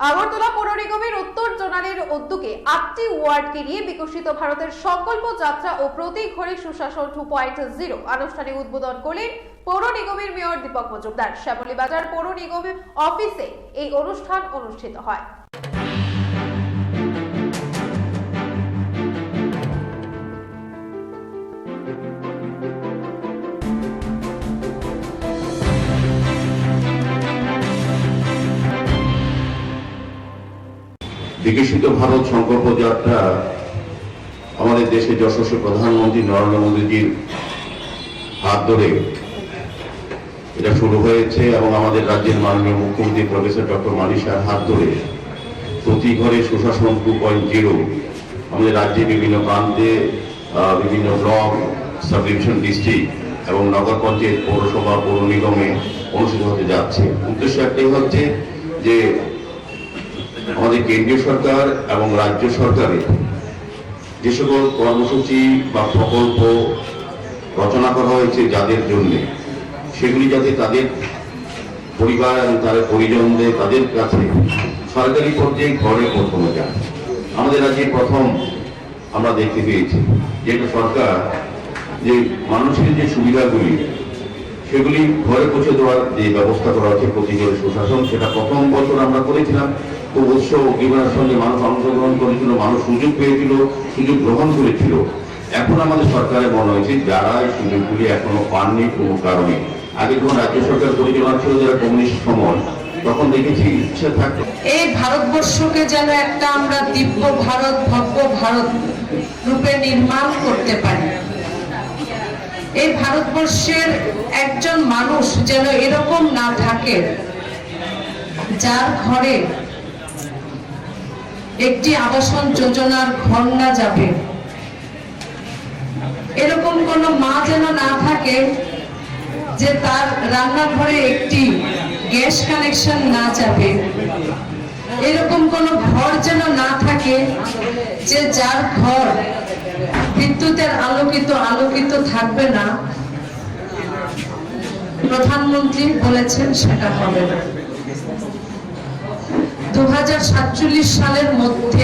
আগরতলা পৌর নিগমের উত্তর জোনালের উদ্যোগে 8টি ওয়ার্ডকে নিয়ে বিকশিত ভারতের সংকল্প যাত্রা ও প্রতি ঘরে সুশাসন 2.0 আনুষ্ঠানিক উদ্বোধন করলেন পৌর নিগমের মেয়র দীপক মজুমদার। শ্যামলী বাজার পৌর নিগম অফিসে এই অনুষ্ঠান অনুষ্ঠিত হয়। বিকশিত ভারত সংকল্প যাত্রা আমাদের দেশের যশস্বী প্রধানমন্ত্রী নরেন্দ্র মোদীজির হাত ধরে এটা শুরু হয়েছে এবং আমাদের রাজ্যের মাননীয় মুখ্যমন্ত্রী প্রফেসর ডক্টর মানিক শাহর হাত ধরে প্রতি ঘরে সুশাসন 2.0 আমাদের রাজ্যে বিভিন্ন প্রান্তে বিভিন্ন ব্লক, সাব ডিভিশন, ডিস্ট্রিক্ট এবং নগর পঞ্চায়েত, পৌরসভা, পৌর নিগমে অনুষ্ঠিত হতে যাচ্ছে। উদ্দেশ্য একটাই হচ্ছে যে আমাদের কেন্দ্রীয় সরকার এবং রাজ্য সরকারের যে সকল কর্মসূচি বা প্রকল্প রচনা করা হয়েছে যাদের জন্য, সেগুলি যাতে তাদের পরিবার এবং তাদের পরিজনদের তাদের কাছে সরকারি পর্যায়ে ঘরে পৌঁছানো যায়। আমাদের রাজ্যে প্রথম আমরা দেখতে পেয়েছি যে সরকার যে মানুষের যে সুবিধাগুলি সেগুলি ঘরে পৌঁছে দেওয়ার যে ব্যবস্থা করা হচ্ছে প্রতি ঘরে সুশাসন, সেটা প্রথম বছর আমরা করেছিলাম। খুব উৎসব উদ্দীপনার সঙ্গে মানুষ অংশগ্রহণ করেছিল, মানুষ সুযোগ পেয়েছিল, সুযোগ গ্রহণ করেছিল। এখন আমাদের সরকারের মনে হয়েছে যারা এই সুযোগগুলি এখনো পাননি কোনো কারণে, আগে যখন রাজ্য সরকার পরিচালনা ছিল যারা কমিউনিস্ট সময়, তখন দেখেছি ইচ্ছা থাকতো এই ভারতবর্ষকে যেন একটা আমরা দিব্য ভারত, ভব্য ভারত রূপে নির্মাণ করতে পারি। এই ভারতবর্ষের একজন মানুষ যেন এরকম না থাকে যার ঘরে একটি আবাসন যোজনার ঘর না যাবে, এরকম কোন মা যেন না থাকে যে তার রান্নাঘরে একটি গ্যাস কানেকশন না যাবে, এরকম কোন ঘর যেন না থাকে যে যার ঘর বিদ্যুতের আলোকিত থাকবে না। প্রধানমন্ত্রী বলেছেন সেটা হবে না। 2047 সালের মধ্যে